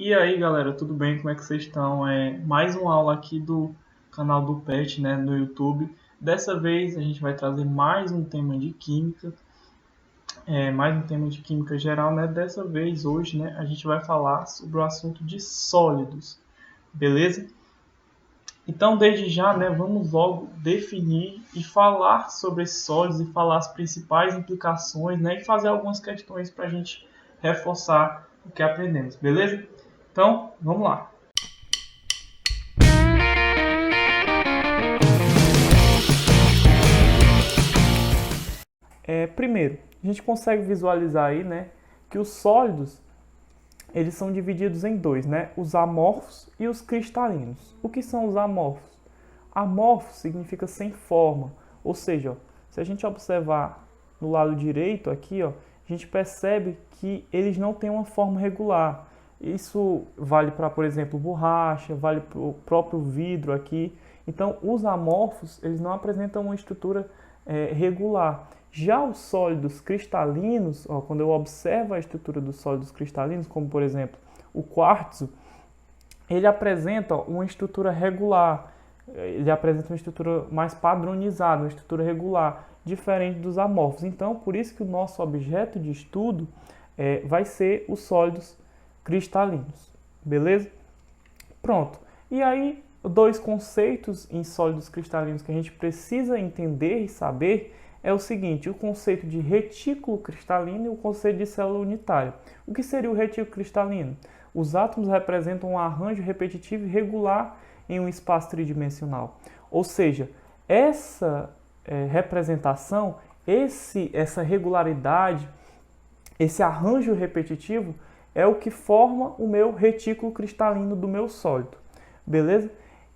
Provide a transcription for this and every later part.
E aí, galera, tudo bem? Como é que vocês estão? Mais uma aula aqui do canal do PET, né, no YouTube. Dessa vez a gente vai trazer mais um tema de química, mais um tema de química geral, né? Dessa vez, hoje, né, a gente vai falar sobre o assunto de sólidos, beleza? Então, desde já, né, vamos logo definir e falar sobre esses sólidos e falar as principais implicações, né, e fazer algumas questões para a gente reforçar o que aprendemos, beleza? Então, vamos lá. Primeiro, a gente consegue visualizar aí, né, que os sólidos eles são divididos em dois, né, os amorfos e os cristalinos. O que são os amorfos? Amorfo significa sem forma, ou seja, ó, se a gente observar no lado direito aqui, ó, a gente percebe que eles não têm uma forma regular. Isso vale para, por exemplo, borracha, vale para o próprio vidro aqui. Então, os amorfos eles não apresentam uma estrutura regular. Já os sólidos cristalinos, ó, quando eu observo a estrutura dos sólidos cristalinos, como por exemplo o quartzo, ele apresenta uma estrutura regular, ele apresenta uma estrutura mais padronizada, uma estrutura regular, diferente dos amorfos. Então, por isso que o nosso objeto de estudo vai ser os sólidos cristalinos, beleza? Pronto. E aí, dois conceitos em sólidos cristalinos que a gente precisa entender e saber é o seguinte: o conceito de retículo cristalino e o conceito de célula unitária. O que seria o retículo cristalino? Os átomos representam um arranjo repetitivo e regular em um espaço tridimensional. Ou seja, essa representação, essa regularidade, esse arranjo repetitivo é o que forma o meu retículo cristalino do meu sólido, beleza?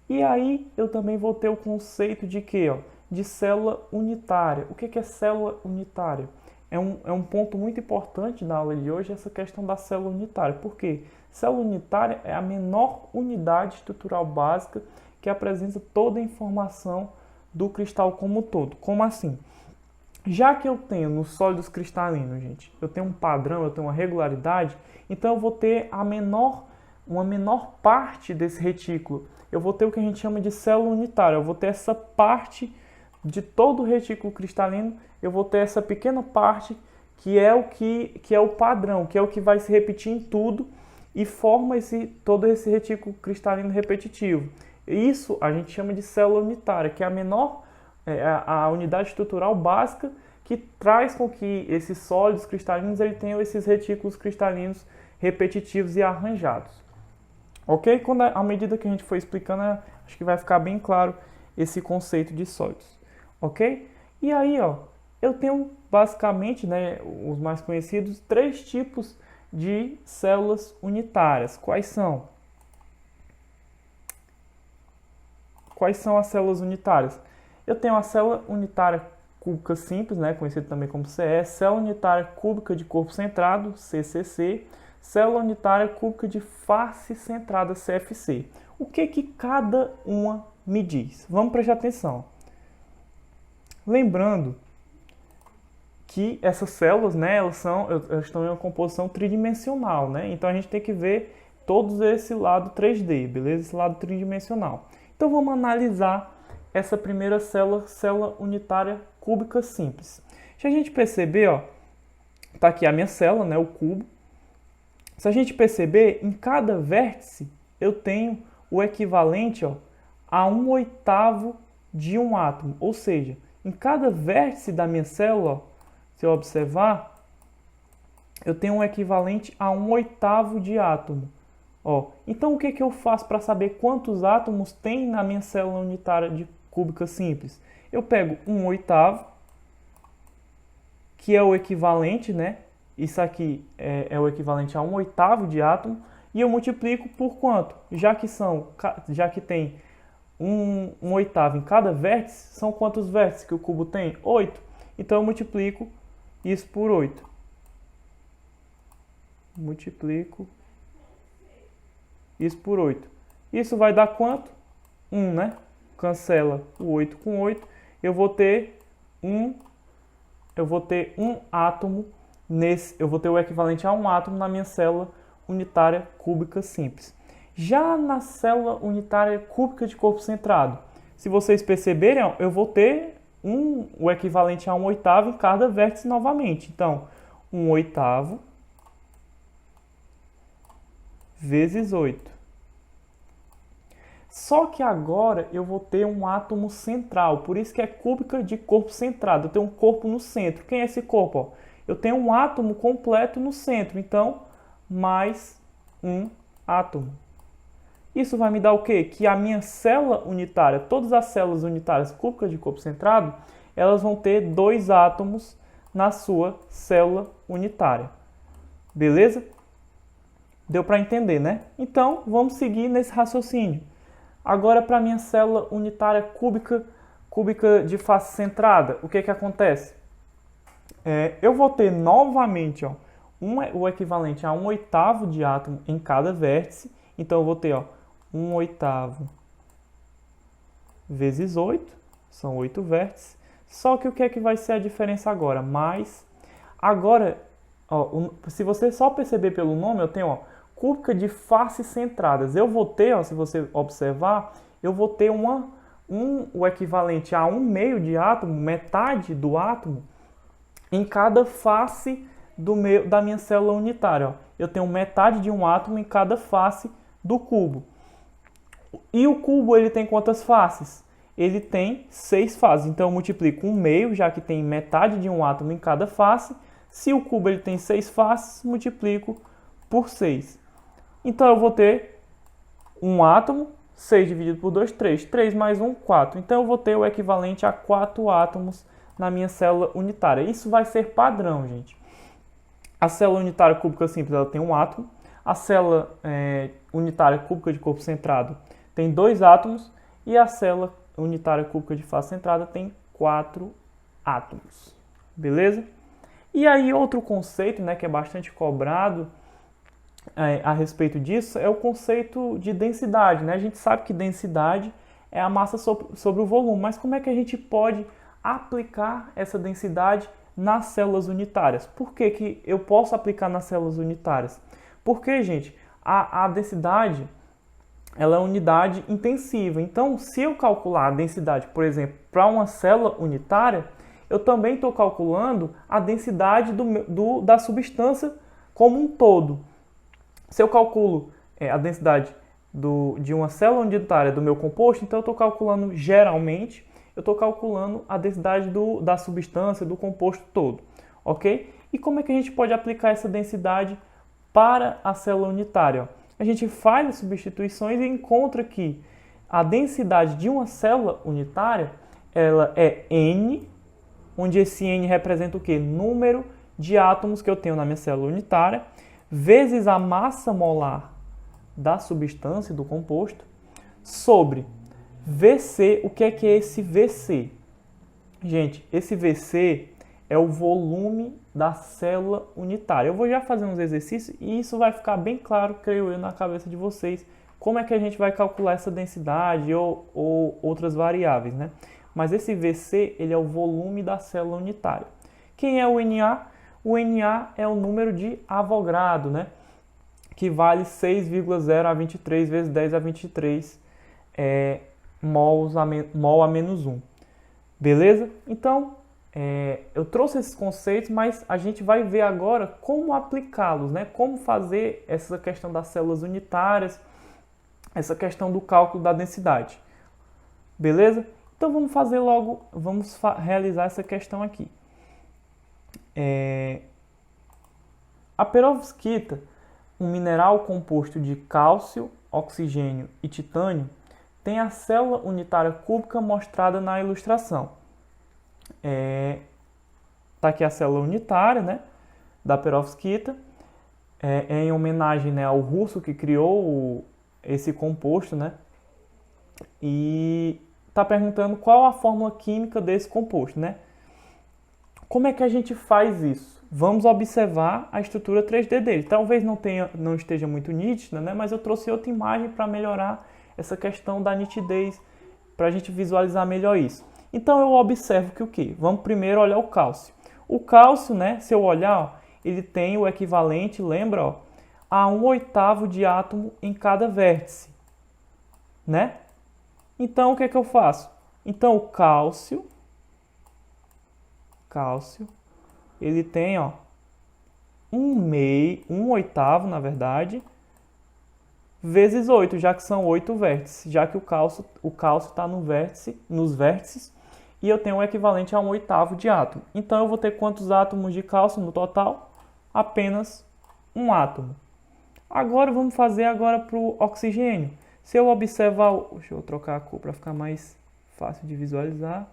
E aí eu também vou ter o conceito de quê? Ó? De célula unitária. O que é célula unitária? É um ponto muito importante na aula de hoje, essa questão da célula unitária. Por quê? Célula unitária é a menor unidade estrutural básica que apresenta toda a informação do cristal como um todo. Como assim? Já que eu tenho nos sólidos cristalinos, gente, eu tenho um padrão, eu tenho uma regularidade, então eu vou ter uma menor parte desse retículo. Eu vou ter o que a gente chama de célula unitária. Eu vou ter essa parte de todo o retículo cristalino, eu vou ter essa pequena parte que é o padrão, que é o que vai se repetir em tudo e forma todo esse retículo cristalino repetitivo. Isso a gente chama de célula unitária, que é a unidade estrutural básica que traz com que esses sólidos cristalinos ele tenham esses retículos cristalinos repetitivos e arranjados. Ok? À medida que a gente for explicando, acho que vai ficar bem claro esse conceito de sólidos. Ok? E aí, ó, eu tenho basicamente, né, os mais conhecidos, três tipos de células unitárias. Quais são? Quais são as células unitárias? Eu tenho a célula unitária cúbica simples, né, conhecida também como CE, célula unitária cúbica de corpo centrado, CCC, célula unitária cúbica de face centrada, CFC. O que cada uma me diz? Vamos prestar atenção. Lembrando que essas células, né, elas estão em uma composição tridimensional, né? Então a gente tem que ver todo esse lado 3D, beleza? Esse lado tridimensional. Então vamos analisar essa primeira célula unitária cúbica simples. Se a gente perceber, ó, tá aqui a minha célula, né, o cubo. Se a gente perceber, em cada vértice eu tenho o equivalente, ó, a 1/8 de um átomo. Ou seja, em cada vértice da minha célula, ó, se eu observar, eu tenho um equivalente a 1/8 de átomo. Ó, então o que eu faço para saber quantos átomos tem na minha célula unitária de cúbica simples? Eu pego 1/8, que é o equivalente, né? Isso aqui é o equivalente a 1/8 de átomo, e eu multiplico por quanto? Já que tem 1/8 em cada vértice, são quantos vértices que o cubo tem? 8. Então eu multiplico isso por 8. Multiplico isso por 8. Isso vai dar quanto? 1, né? Cancela o 8 com 8. Eu vou ter um átomo eu vou ter o equivalente a um átomo na minha célula unitária cúbica simples. Já na célula unitária cúbica de corpo centrado, se vocês perceberem, eu vou ter o equivalente a 1/8 em cada vértice novamente. Então, 1/8 vezes 8. Só que agora eu vou ter um átomo central, por isso que é cúbica de corpo centrado. Eu tenho um corpo no centro. Quem é esse corpo? Ó, eu tenho um átomo completo no centro, então, mais um átomo. Isso vai me dar o quê? Que a minha célula unitária, todas as células unitárias cúbicas de corpo centrado, elas vão ter 2 átomos na sua célula unitária. Beleza? Deu para entender, né? Então, vamos seguir nesse raciocínio. Agora, para a minha célula unitária cúbica de face centrada, o que acontece? Eu vou ter novamente ó, o equivalente a 1/8 de átomo em cada vértice. Então, eu vou ter ó, 1/8 vezes 8, são 8 vértices. Só que o que vai ser a diferença agora? Agora, ó, se você só perceber pelo nome, eu tenho ó, cúbica de faces centradas. Eu vou ter, ó, se você observar, eu vou ter o equivalente a 1/2 de átomo, metade do átomo, em cada face da minha célula unitária. Ó. Eu tenho metade de um átomo em cada face do cubo. E o cubo ele tem quantas faces? Ele tem 6 faces. Então eu multiplico 1/2, já que tem metade de um átomo em cada face. Se o cubo ele tem 6 faces, multiplico por 6. Então eu vou ter um átomo, 6 dividido por 2, 3. 3 mais 1, 4. Então eu vou ter o equivalente a 4 átomos na minha célula unitária. Isso vai ser padrão, gente. A célula unitária cúbica simples ela tem um átomo. A célula unitária cúbica de corpo centrado tem 2 átomos. E a célula unitária cúbica de face centrada tem 4 átomos. Beleza? E aí outro conceito, né, que é bastante cobrado a respeito disso é o conceito de densidade, né? A gente sabe que densidade é a massa sobre o volume, mas como é que a gente pode aplicar essa densidade nas células unitárias? Por que eu posso aplicar nas células unitárias? Porque, gente, a densidade ela é unidade intensiva. Então, se eu calcular a densidade, por exemplo, para uma célula unitária, eu também estou calculando a densidade da substância como um todo. Se eu calculo a densidade de uma célula unitária do meu composto, então eu estou calculando, geralmente, eu estou calculando a densidade da substância, do composto todo, ok? E como é que a gente pode aplicar essa densidade para a célula unitária? A gente faz as substituições e encontra que a densidade de uma célula unitária, ela é N, onde esse N representa o quê? Número de átomos que eu tenho na minha célula unitária, vezes a massa molar da substância, do composto, sobre VC. O que é esse VC? Gente, esse VC é o volume da célula unitária. Eu vou já fazer uns exercícios e isso vai ficar bem claro, creio eu, na cabeça de vocês, como é que a gente vai calcular essa densidade ou outras variáveis, né? Mas esse VC, ele é o volume da célula unitária. Quem é o Na? O Na é o número de Avogadro, né? Que vale 6,0 a 23 vezes 10 a 23 mol a menos 1. Beleza? Então, eu trouxe esses conceitos, mas a gente vai ver agora como aplicá-los, né? Como fazer essa questão das células unitárias, essa questão do cálculo da densidade. Beleza? Então vamos fazer logo, vamos realizar essa questão aqui. A perovskita, um mineral composto de cálcio, oxigênio e titânio, tem a célula unitária cúbica mostrada na ilustração. Tá aqui a célula unitária, né, da perovskita, em homenagem, né, ao russo que criou esse composto, né, e tá perguntando qual a fórmula química desse composto, né. Como é que a gente faz isso? Vamos observar a estrutura 3D dele. Talvez não esteja muito nítida, né, mas eu trouxe outra imagem para melhorar essa questão da nitidez, para a gente visualizar melhor isso. Então eu observo que o quê? Vamos primeiro olhar o cálcio. O cálcio, né, se eu olhar, ó, ele tem o equivalente, lembra, ó, a 1/8 de átomo em cada vértice, né? Então, o que é que eu faço? Então, o cálcio, ele tem, ó, 1/8, na verdade, vezes 8, já que são 8 vértices, já que o cálcio está nos vértices, e eu tenho o equivalente a 1/8 de átomo. Então, eu vou ter quantos átomos de cálcio no total? Apenas um átomo. Agora, vamos fazer agora para o oxigênio. Se eu observar... Deixa eu trocar a cor para ficar mais fácil de visualizar.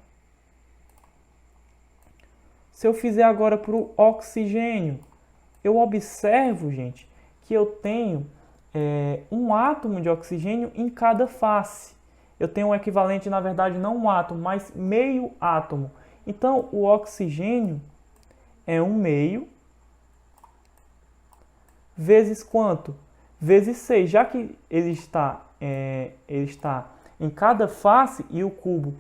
Se eu fizer agora para o oxigênio, eu observo, gente, que eu tenho um átomo de oxigênio em cada face. Eu tenho um equivalente, na verdade, não um átomo, mas meio átomo. Então, o oxigênio é 1/2 vezes quanto? Vezes 6. Já que ele está em cada face e o cubo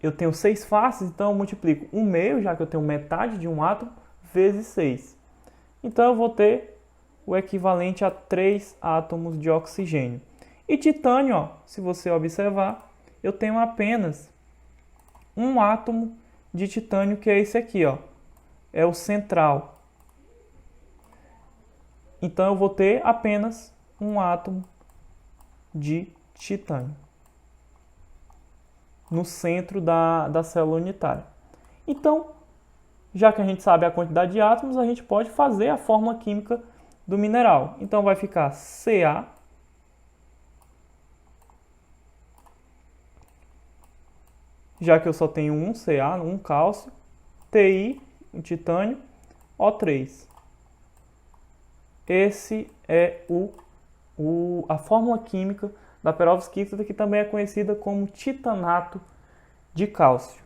eu tenho 6 faces, então eu multiplico 1/2, já que eu tenho metade de um átomo, vezes 6. Então eu vou ter o equivalente a 3 átomos de oxigênio. E titânio, ó, se você observar, eu tenho apenas um átomo de titânio, que é esse aqui, ó. É o central. Então eu vou ter apenas um átomo de titânio no centro da célula unitária. Então, já que a gente sabe a quantidade de átomos, a gente pode fazer a fórmula química do mineral. Então vai ficar Ca, já que eu só tenho um Ca, um cálcio, Ti, um titânio, O3. Esse é a fórmula química da perovskita, que também é conhecida como titanato de cálcio.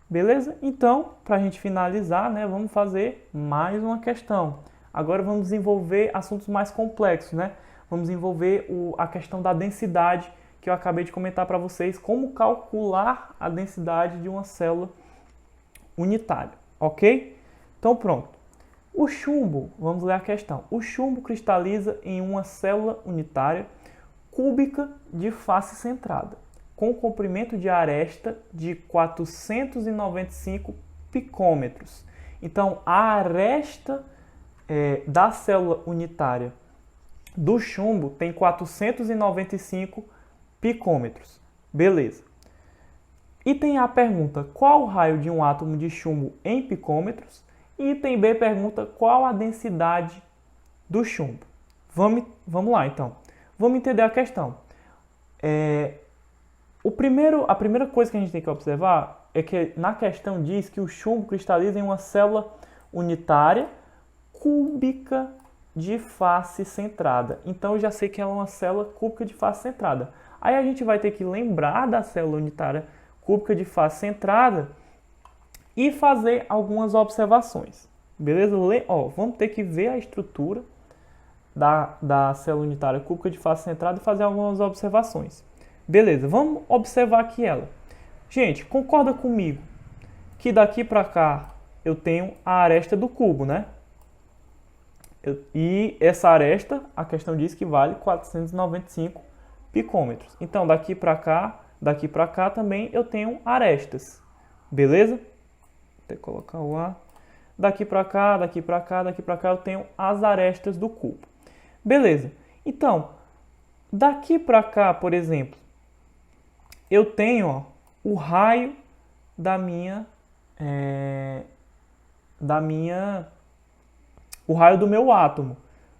Beleza? Então, para a gente finalizar, né, vamos fazer mais uma questão. Agora vamos desenvolver assuntos mais complexos, né? Vamos desenvolver a questão da densidade, que eu acabei de comentar para vocês, como calcular a densidade de uma célula unitária, ok? Então, pronto. O chumbo, vamos ler a questão. O chumbo cristaliza em uma célula unitária cúbica de face centrada, com comprimento de aresta de 495 picômetros. Então, a aresta da célula unitária do chumbo tem 495 picômetros. Beleza. E tem a pergunta, qual o raio de um átomo de chumbo em picômetros? E item B pergunta, qual a densidade do chumbo? Vamos lá, então. Vamos entender a questão. A primeira coisa que a gente tem que observar é que na questão diz que o chumbo cristaliza em uma célula unitária cúbica de face centrada. Então eu já sei que ela é uma célula cúbica de face centrada. Aí a gente vai ter que lembrar da célula unitária cúbica de face centrada e fazer algumas observações. Beleza? Vamos ter que ver a estrutura da célula unitária cúbica de face centrada e fazer algumas observações. Beleza, vamos observar aqui ela. Gente, concorda comigo que daqui para cá eu tenho a aresta do cubo, né? E essa aresta, a questão diz que vale 495 picômetros. Então, daqui para cá também eu tenho arestas. Beleza? Vou ter que colocar o A. Daqui para cá, daqui para cá, daqui para cá eu tenho as arestas do cubo. Beleza. Então, daqui para cá, por exemplo, eu tenho o raio o raio do meu átomo.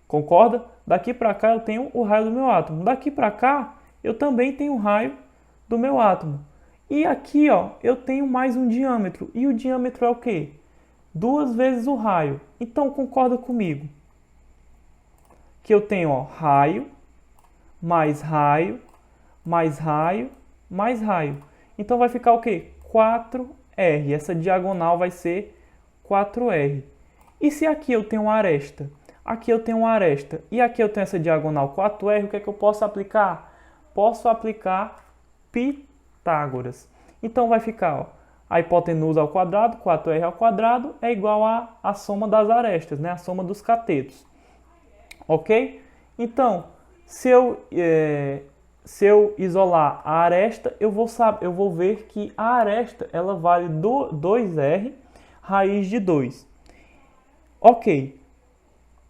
Concorda? Daqui para cá eu tenho o raio do meu átomo. Daqui para cá eu também tenho o raio do meu átomo. E aqui, eu tenho mais um diâmetro. E o diâmetro é o quê? 2 vezes o raio. Então, concorda comigo que eu tenho, raio, mais raio, mais raio, mais raio. Então, vai ficar o quê? 4R. Essa diagonal vai ser 4R. E se aqui eu tenho uma aresta? Aqui eu tenho uma aresta. E aqui eu tenho essa diagonal 4R. O que é que eu posso aplicar? Posso aplicar Pitágoras. Então, vai ficar, a hipotenusa ao quadrado, 4R ao quadrado, é igual à soma das arestas, né? A soma dos catetos. Ok? Então, se eu isolar a aresta, eu vou ver que a aresta ela vale 2R raiz de 2. Ok,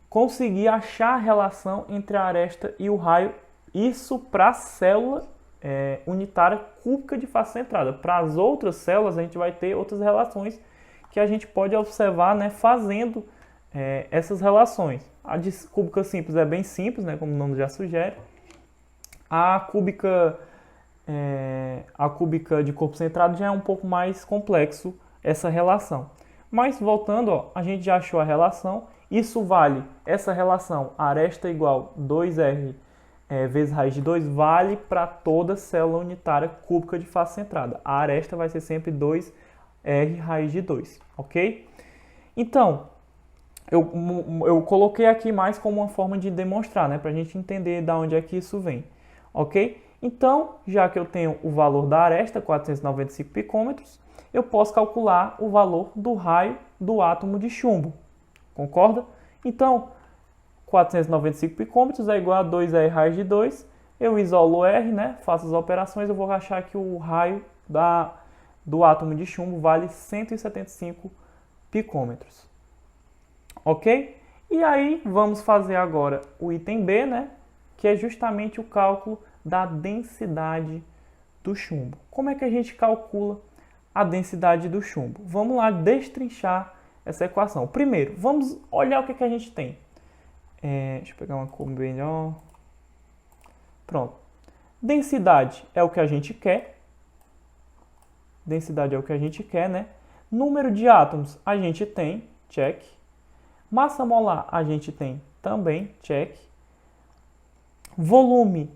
consegui achar a relação entre a aresta e o raio, isso para a célula unitária cúbica de face centrada. Para as outras células, a gente vai ter outras relações que a gente pode observar, né, fazendo essas relações. A de cúbica simples é bem simples, né, como o nome já sugere. A cúbica de corpo centrado já é um pouco mais complexo essa relação. Mas voltando, ó, a gente já achou a relação. Isso vale, essa relação, aresta igual 2R vezes raiz de 2, vale para toda célula unitária cúbica de face centrada. A aresta vai ser sempre 2R raiz de 2, ok? Então, eu coloquei aqui mais como uma forma de demonstrar, né, para a gente entender de onde é que isso vem, ok? Então, já que eu tenho o valor da aresta, 495 picômetros, eu posso calcular o valor do raio do átomo de chumbo, concorda? Então, 495 picômetros é igual a 2R raiz de 2, eu isolo o R, né, faço as operações, eu vou achar que o raio do átomo de chumbo vale 175 picômetros. Ok? E aí vamos fazer agora o item B, né? Que é justamente o cálculo da densidade do chumbo. Como é que a gente calcula a densidade do chumbo? Vamos lá destrinchar essa equação. Primeiro, vamos olhar o que a gente tem. Deixa eu pegar uma cor melhor. Pronto. Densidade é o que a gente quer. Densidade é o que a gente quer, né? Número de átomos a gente tem, check. Massa molar a gente tem também, check. Volume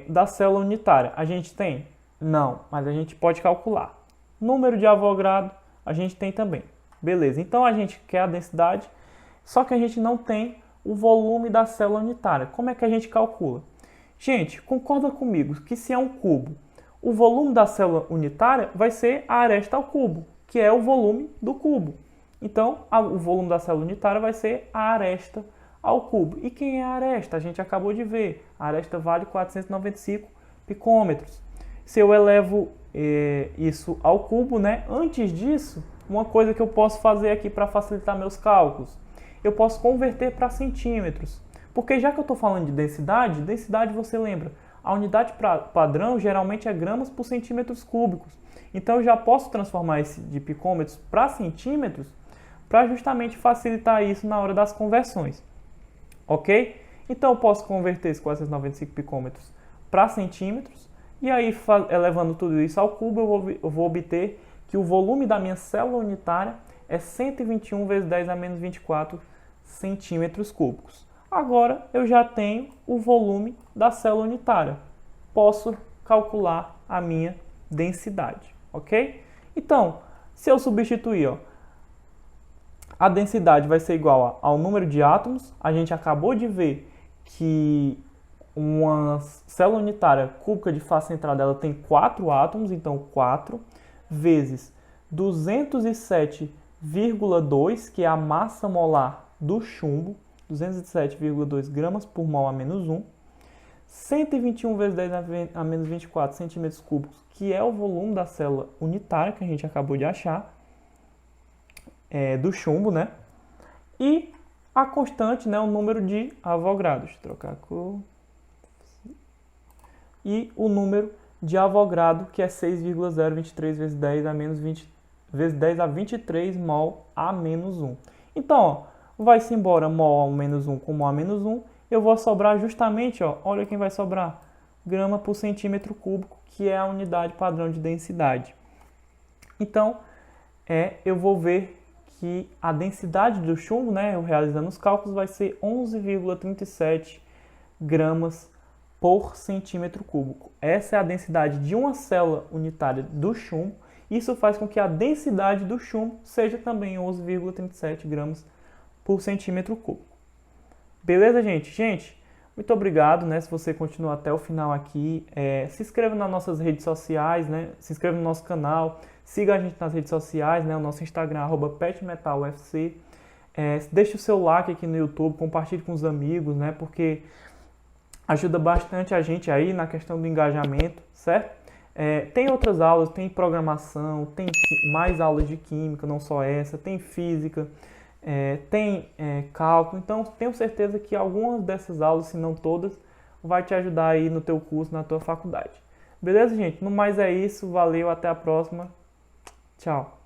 da célula unitária a gente tem? Não, mas a gente pode calcular. Número de Avogadro a gente tem também. Beleza, então a gente quer a densidade, só que a gente não tem o volume da célula unitária. Como é que a gente calcula? Gente, concorda comigo que se é um cubo, o volume da célula unitária vai ser a aresta ao cubo, que é o volume do cubo. Então, o volume da célula unitária vai ser a aresta ao cubo. E quem é a aresta? A gente acabou de ver. A aresta vale 495 picômetros. Se eu elevo isso ao cubo, né? Antes disso, uma coisa que eu posso fazer aqui para facilitar meus cálculos, eu posso converter para centímetros. Porque já que eu estou falando de densidade, densidade você lembra, a unidade padrão geralmente é gramas por centímetros cúbicos. Então eu já posso transformar esse de picômetros para centímetros para justamente facilitar isso na hora das conversões. Ok? Então eu posso converter esses 495 picômetros para centímetros e aí elevando tudo isso ao cubo eu vou obter que o volume da minha célula unitária é 121 vezes 10 a menos 24 centímetros cúbicos. Agora eu já tenho o volume da célula unitária. Posso calcular a minha densidade, ok? Então, se eu substituir, ó, a densidade vai ser igual ao número de átomos. A gente acabou de ver que uma célula unitária cúbica de face centrada ela tem 4 átomos, então 4 vezes 207,2, que é a massa molar do chumbo, 207,2 gramas por mol a menos 1, 121 vezes 10 a menos 24 centímetros cúbicos, que é o volume da célula unitária que a gente acabou de achar, do chumbo, né? E a constante, né, o número de Avogadro. Deixa eu trocar a cor. E o número de Avogadro, que é 6,023 vezes 10 a menos 20 vezes 10 a 23 mol a menos 1. Então, ó, vai-se embora mol a menos 1 com mol a menos 1. Eu vou sobrar justamente, ó, olha quem vai sobrar. Grama por centímetro cúbico, que é a unidade padrão de densidade. Então, eu vou ver que a densidade do chumbo, né, eu realizando os cálculos, vai ser 11,37 gramas por centímetro cúbico. Essa é a densidade de uma célula unitária do chumbo. Isso faz com que a densidade do chumbo seja também 11,37 gramas por centímetro cúbico. Beleza, gente? Gente, muito obrigado, né, se você continuar até o final aqui. Se inscreva nas nossas redes sociais, né? Se inscreva no nosso canal. Siga a gente nas redes sociais, né? O nosso Instagram, @petmetalufc. Deixe o seu like aqui no YouTube, compartilhe com os amigos, né? Porque ajuda bastante a gente aí na questão do engajamento, certo? Tem outras aulas, tem programação, tem mais aulas de química, não só essa, tem física, tem cálculo. Então, tenho certeza que algumas dessas aulas, se não todas, vai te ajudar aí no teu curso, na tua faculdade. Beleza, gente? No mais é isso. Valeu, até a próxima. Tchau.